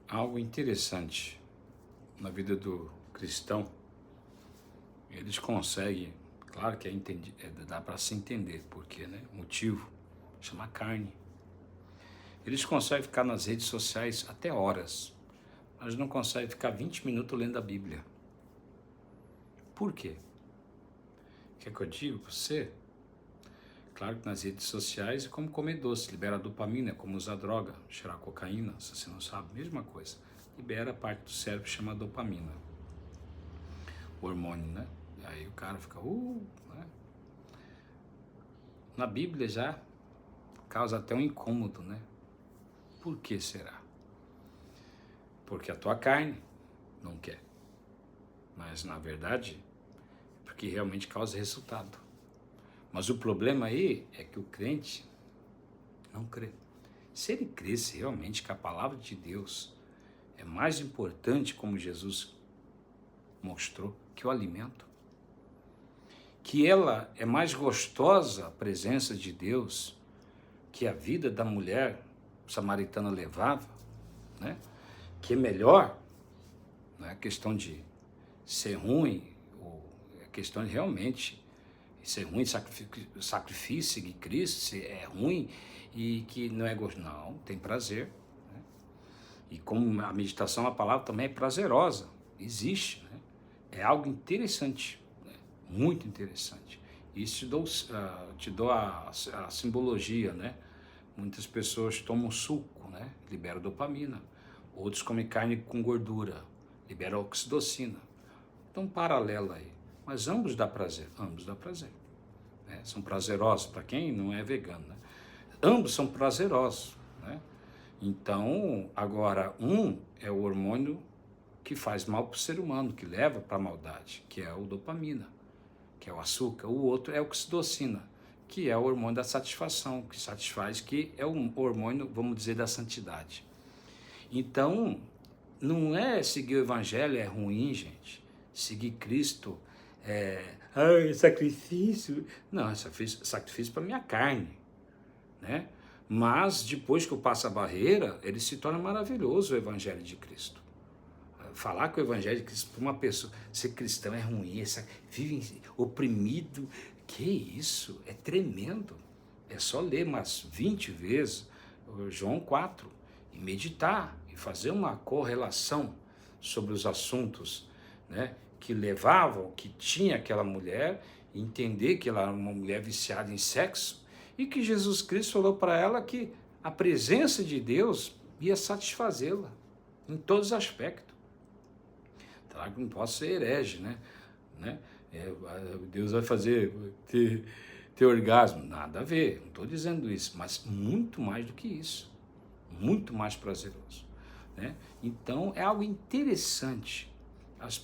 Algo interessante na vida do cristão, eles conseguem, claro que dá para se entender porque, né? Motivo, chama carne. Eles conseguem ficar nas redes sociais até horas, mas não conseguem ficar 20 minutos lendo a Bíblia. Por quê? Quer que eu diga para você? Claro que nas redes sociais é como comer doce, libera dopamina, é como usar droga, cheirar cocaína, se você não sabe, mesma coisa. Libera a parte do cérebro que chama dopamina, o hormônio, né? E aí o cara fica, né? Na Bíblia já causa até um incômodo, né? Por que será? Porque a tua carne não quer. Mas na verdade, porque realmente causa resultado. Mas o problema aí é que o crente não crê. Se ele cresce realmente que a palavra de Deus é mais importante, como Jesus mostrou, que o alimento, que ela é mais gostosa, a presença de Deus, que a vida da mulher samaritana levava, né? Que é melhor, não é questão de ser ruim, ou é questão de realmente ser ruim, sacrifício, seguir Cristo, se é ruim e que não é gostoso. Não, tem prazer. Né? E como a meditação, a palavra também é prazerosa, existe, né? É algo interessante, né? Muito interessante. Isso te dou a simbologia, né? Muitas pessoas tomam suco, né? Libera dopamina. Outros comem carne com gordura, libera oxitocina. Então, um paralelo aí. Mas ambos dá prazer, né? São prazerosos para quem não é vegano, né? Ambos são prazerosos, né? Então, agora, um é o hormônio que faz mal para o ser humano, que leva para a maldade, que é o dopamina, que é o açúcar. O outro é a oxitocina, que é o hormônio da satisfação, que satisfaz, que é o hormônio, vamos dizer, da santidade. Então, não é seguir o evangelho é ruim, gente. Seguir Cristo sacrifício. Não, é sacrifício para minha carne, né? Mas depois que eu passo a barreira, ele se torna maravilhoso o evangelho de Cristo. Falar que o evangelho de Cristo para uma pessoa, ser cristão é ruim, vive oprimido, que isso? É tremendo. É só ler umas 20 vezes João 4 e meditar e fazer uma correlação sobre os assuntos, né, que levavam, que tinha aquela mulher, entender que ela era uma mulher viciada em sexo e que Jesus Cristo falou para ela que a presença de Deus ia satisfazê-la em todos os aspectos. Claro que não posso ser herege, né? Deus vai ter orgasmo. Nada a ver, não estou dizendo isso, mas muito mais do que isso. Muito mais prazeroso, né? Então, é algo interessante.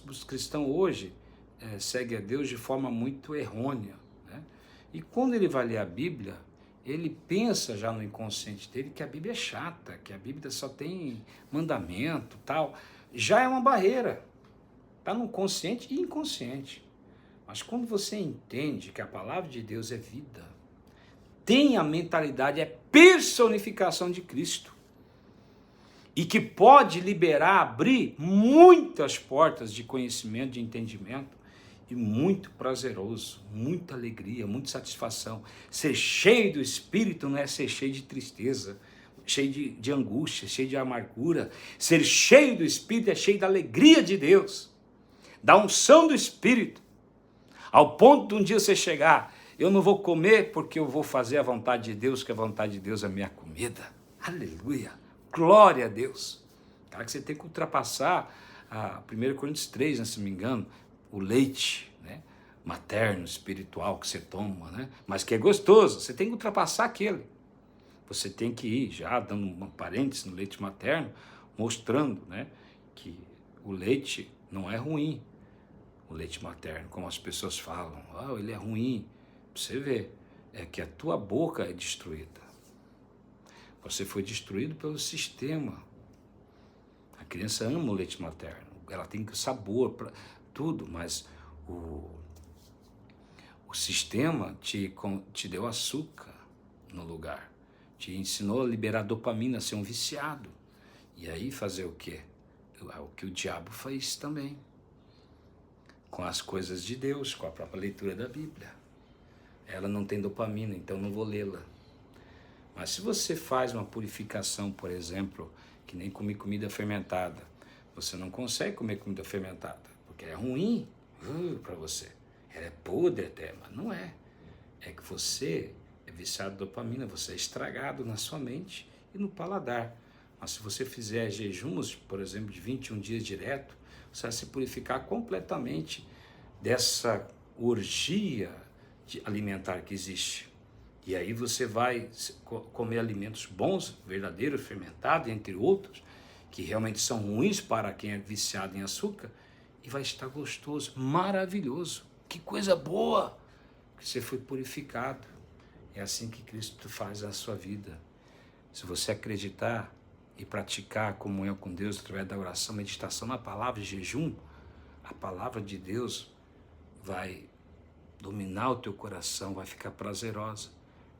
Os cristãos hoje seguem a Deus de forma muito errônea, né? E quando ele vai ler a Bíblia, ele pensa já no inconsciente dele que a Bíblia é chata, que a Bíblia só tem mandamento, tal. Já é uma barreira. Está no consciente e inconsciente. Mas quando você entende que a palavra de Deus é vida, tem a mentalidade, é personificação de Cristo, e que pode liberar, abrir muitas portas de conhecimento, de entendimento, e muito prazeroso, muita alegria, muita satisfação. Ser cheio do Espírito não é ser cheio de tristeza, cheio de angústia, cheio de amargura. Ser cheio do Espírito é cheio da alegria de Deus, da unção do Espírito, ao ponto de um dia você chegar, eu não vou comer porque eu vou fazer a vontade de Deus, que a vontade de Deus é a minha comida. Aleluia, glória a Deus. Claro que você tem que ultrapassar a 1 Coríntios 3, né, se não me engano, o leite, né, materno, espiritual que você toma, né, mas que é gostoso, você tem que ultrapassar aquele. Você tem que ir já dando uma parêntese no leite materno, mostrando, né, que o leite não é ruim. O leite materno, como as pessoas falam, ele é ruim. Você vê, é que a tua boca é destruída. Você foi destruído pelo sistema. A criança ama o leite materno, ela tem sabor para tudo, mas o sistema te deu açúcar no lugar, te ensinou a liberar dopamina, a ser um viciado. E aí fazer o quê? O que o diabo faz também. Com as coisas de Deus, com a própria leitura da Bíblia. Ela não tem dopamina, então não vou lê-la. Mas se você faz uma purificação, por exemplo, que nem comer comida fermentada, você não consegue comer comida fermentada, porque é ruim para você. Ela é podre até, mas não é. É que você é viciado em dopamina, você é estragado na sua mente e no paladar. Mas se você fizer jejuns, por exemplo, de 21 dias direto, você vai se purificar completamente dessa orgia alimentar que existe. E aí você vai comer alimentos bons, verdadeiros, fermentados, entre outros, que realmente são ruins para quem é viciado em açúcar, e vai estar gostoso, maravilhoso. Que coisa boa! Que você foi purificado. É assim que Cristo faz a sua vida. Se você acreditar e praticar a comunhão com Deus através da oração, meditação na palavra e jejum, a palavra de Deus vai dominar o teu coração, vai ficar prazerosa.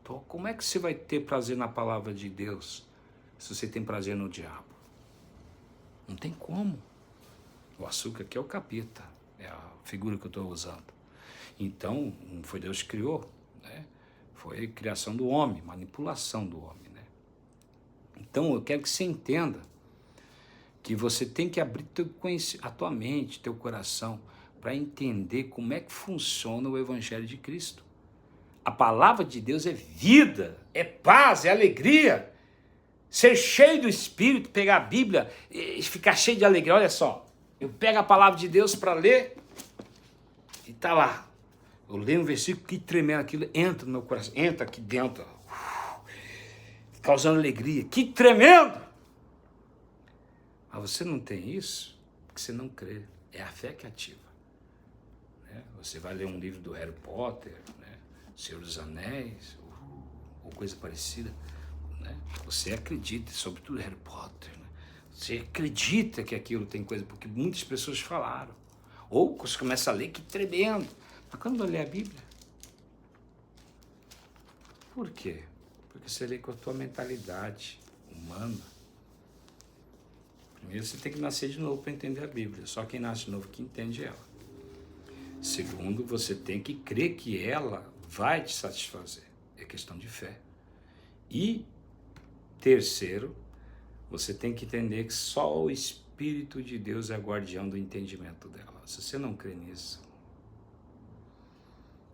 Então, como é que você vai ter prazer na palavra de Deus se você tem prazer no diabo? Não tem como. O açúcar aqui é o capeta, é a figura que eu estou usando. Então, não foi Deus que criou, né? Foi criação do homem, manipulação do homem, né? Então, eu quero que você entenda que você tem que abrir a tua mente, teu coração, para entender como é que funciona o Evangelho de Cristo. A palavra de Deus é vida, é paz, é alegria. Ser cheio do Espírito, pegar a Bíblia e ficar cheio de alegria. Olha só, eu pego a palavra de Deus para ler e está lá. Eu leio um versículo que tremendo, aquilo entra no meu coração, entra aqui dentro, causando alegria. Que tremendo! Mas você não tem isso porque você não crê. É a fé que ativa. Né? Você vai ler um livro do Harry Potter, né? Senhor dos Anéis, ou coisa parecida. Né? Você acredita, sobretudo Harry Potter. Né? Você acredita que aquilo tem coisa, porque muitas pessoas falaram. Ou você começa a ler, que tremendo. Mas quando eu ler a Bíblia? Por quê? Porque você lê com a tua mentalidade humana. Primeiro, você tem que nascer de novo para entender a Bíblia. Só quem nasce de novo que entende ela. Segundo, você tem que crer que ela vai te satisfazer. É questão de fé. E, terceiro, você tem que entender que só o Espírito de Deus é guardião do entendimento dela. Se você não crê nisso,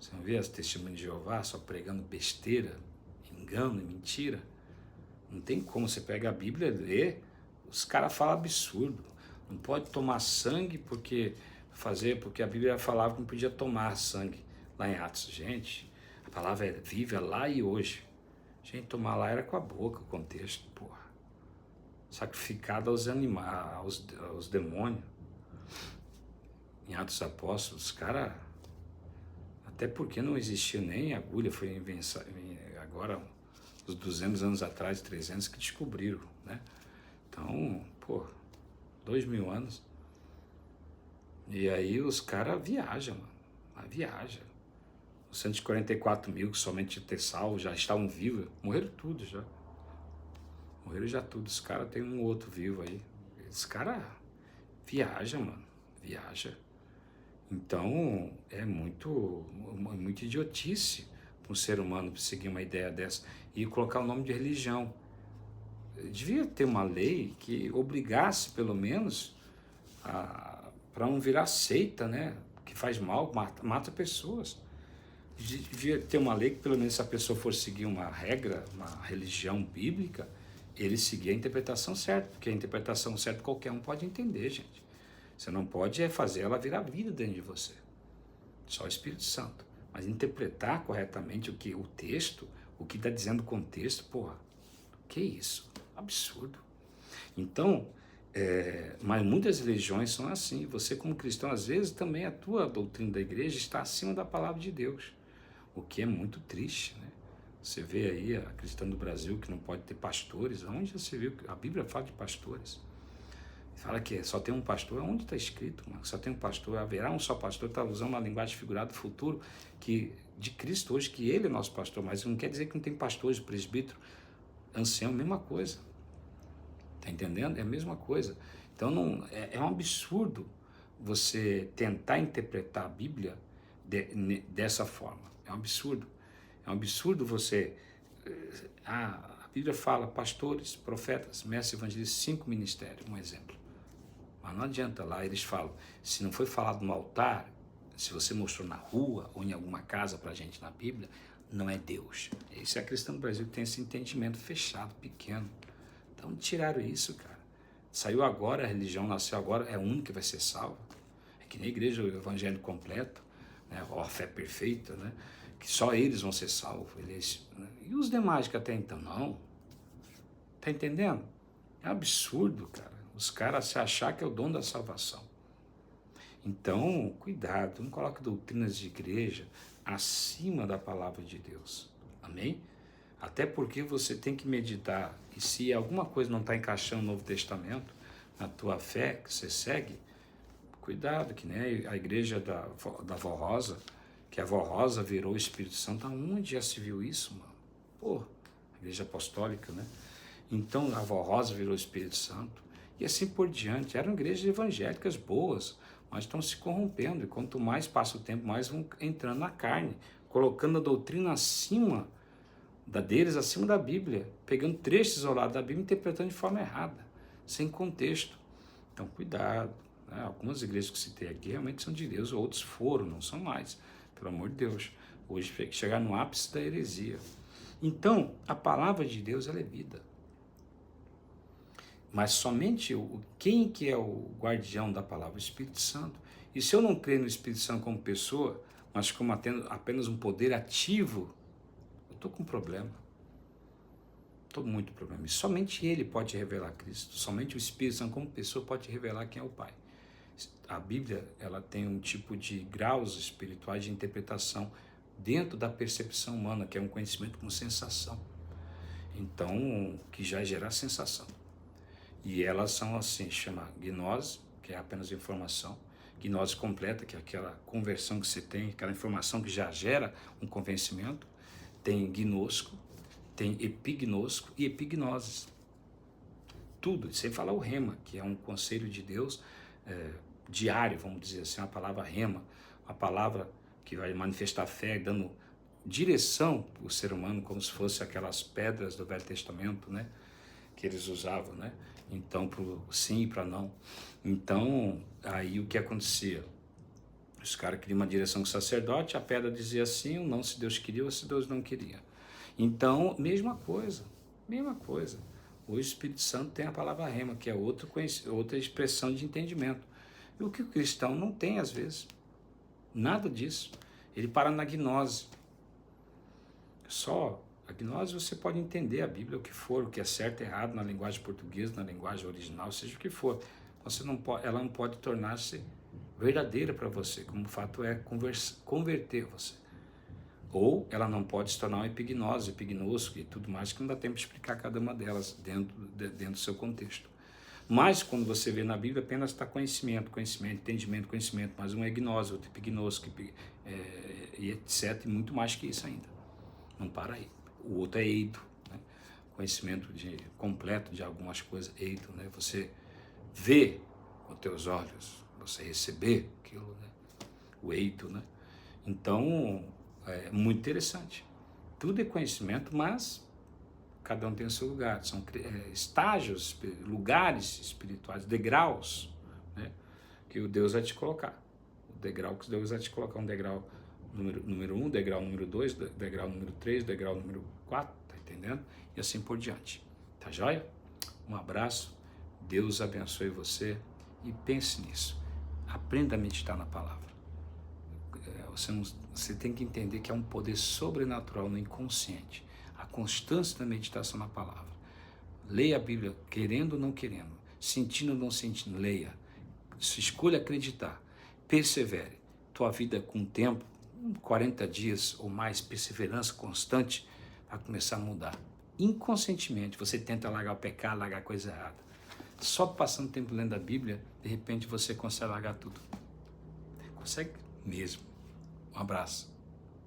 você não vê as testemunhas de Jeová só pregando besteira, engano e mentira? Não tem como. Você pega a Bíblia e lê, os caras falam absurdo. Não pode tomar sangue porque a Bíblia falava que não podia tomar sangue lá em Atos. Gente, a palavra é viva lá e hoje. Gente, tomar lá era com a boca, o contexto, porra. Sacrificado aos animais, aos demônios. Em Atos dos Apóstolos, os caras... Até porque não existia nem agulha, foi invenção, agora, uns 200 anos atrás, 300, que descobriram, né? Então, 2000 anos. E aí os caras viajam, mano. Viaja. Os 144 mil que somente ter salvo já estavam vivos, morreram tudo já. Morreram já tudo. Os caras tem um outro vivo aí. Os caras viajam, mano. Viaja. Então, é muito idiotice para um ser humano seguir uma ideia dessa e colocar o nome de religião. Devia ter uma lei que obrigasse, pelo menos, para não virar seita, né? Que faz mal, mata pessoas. Devia ter uma lei que, pelo menos, se a pessoa for seguir uma regra, uma religião bíblica, ele seguir a interpretação certa, porque a interpretação certa qualquer um pode entender, gente. Você não pode fazer ela virar vida dentro de você. Só o Espírito Santo. Mas interpretar corretamente o texto, o que está dizendo o contexto, que isso? Absurdo. Então, mas muitas religiões são assim. Você, como cristão, às vezes também a tua doutrina da igreja está acima da palavra de Deus. O que é muito triste, né? Você vê aí a cristã do Brasil que não pode ter pastores. Onde você viu? A Bíblia fala de pastores. Fala que só tem um pastor, onde está escrito, mano? Só tem um pastor, haverá um só pastor, está usando uma linguagem figurada do futuro de Cristo hoje, que ele é nosso pastor, mas não quer dizer que não tem pastores, presbítero, ancião, mesma coisa. Tá entendendo? É a mesma coisa. Então é um absurdo você tentar interpretar a Bíblia dessa forma. É um absurdo. É um absurdo você... a Bíblia fala pastores, profetas, mestres, evangelistas, 5 ministérios, um exemplo. Mas não adianta lá, eles falam, se não foi falado no altar, se você mostrou na rua ou em alguma casa pra gente na Bíblia, não é Deus. Esse é a cristã do Brasil que tem esse entendimento fechado, pequeno. Então tiraram isso, cara. Saiu agora, a religião nasceu agora, é a única que vai ser salva. É que na igreja o evangelho completo, né, a fé perfeita, né, que só eles vão ser salvos. Né, e os demais que até então não. Tá entendendo? É um absurdo, cara. Os caras se achar que é o dono da salvação. Então, cuidado, não coloque doutrinas de igreja acima da palavra de Deus. Amém? Até porque você tem que meditar, e se alguma coisa não está encaixando no Novo Testamento, na tua fé que você segue, cuidado, que nem a igreja da Vó Rosa, que a Vó Rosa virou o Espírito Santo. Aonde já se viu isso, mano? Pô, a igreja apostólica, né? Então a Vó Rosa virou o Espírito Santo, e assim por diante. Eram igrejas evangélicas boas, mas estão se corrompendo, e quanto mais passa o tempo, mais vão entrando na carne, colocando a doutrina acima deles, acima da Bíblia, pegando trechos isolados da Bíblia e interpretando de forma errada, sem contexto. Então, cuidado. Né? Algumas igrejas que citei aqui realmente são de Deus, outros foram, não são mais, pelo amor de Deus. Hoje chegar no ápice da heresia. Então, a palavra de Deus, ela é vida. Mas somente quem que é o guardião da palavra? O Espírito Santo. E se eu não creio no Espírito Santo como pessoa, mas como apenas um poder ativo, eu estou com um problema. Estou com muito problema. E somente Ele pode revelar Cristo. Somente o Espírito Santo como pessoa pode revelar quem é o Pai. A Bíblia, ela tem um tipo de graus espirituais de interpretação dentro da percepção humana, que é um conhecimento com sensação. Então, que já gera sensação. E elas são assim, chama gnose, que é apenas informação, gnose completa, que é aquela conversão que você tem, aquela informação que já gera um convencimento, tem gnosco, tem epignosco e epignoses. Tudo, sem falar o rema, que é um conselho de Deus diário, vamos dizer assim, a palavra rema, a palavra que vai manifestar fé, dando direção para o ser humano, como se fosse aquelas pedras do Velho Testamento, né? Que eles usavam, né? Então, para sim e para não. Então, aí o que acontecia? Os caras queriam uma direção com o sacerdote, a pedra dizia sim, ou não, se Deus queria ou se Deus não queria. Então, mesma coisa. O Espírito Santo tem a palavra rema, que é outra expressão de entendimento. E o que o cristão não tem, às vezes. Nada disso. Ele para na gnose. Só a gnose você pode entender a Bíblia, o que for, o que é certo e errado na linguagem portuguesa, na linguagem original, seja o que for. Ela não pode tornar-se verdadeira para você, como o fato é converter você. Ou ela não pode se tornar uma epignose, epignosco e tudo mais, que não dá tempo de explicar cada uma delas dentro do seu contexto. Mas quando você vê na Bíblia, apenas está conhecimento, entendimento, conhecimento, mas um é gnose, outro epignosco, e etc, e muito mais que isso ainda. Não para aí. O outro é eito, né? Conhecimento completo de algumas coisas, eito, né? Você vê com teus olhos, você receber aquilo, né? O eito, né? Então, é muito interessante. Tudo é conhecimento, mas cada um tem o seu lugar. São estágios, lugares espirituais, degraus, né? Que o Deus vai te colocar. O degrau que Deus vai te colocar, um degrau número 1, degrau número 2, degrau número 3, degrau número 4, tá entendendo? E assim por diante. Tá joia? Um abraço, Deus abençoe você e pense nisso. Aprenda a meditar na palavra. Você tem que entender que é um poder sobrenatural no inconsciente. A constância da meditação na palavra. Leia a Bíblia, querendo ou não querendo, sentindo ou não sentindo, leia. Escolha acreditar, persevere. Tua vida com o tempo, 40 dias ou mais, perseverança constante, vai começar a mudar. Inconscientemente, você tenta largar o pecado, largar a coisa errada. Só passando tempo lendo a Bíblia, de repente você consegue largar tudo. Consegue mesmo. Um abraço.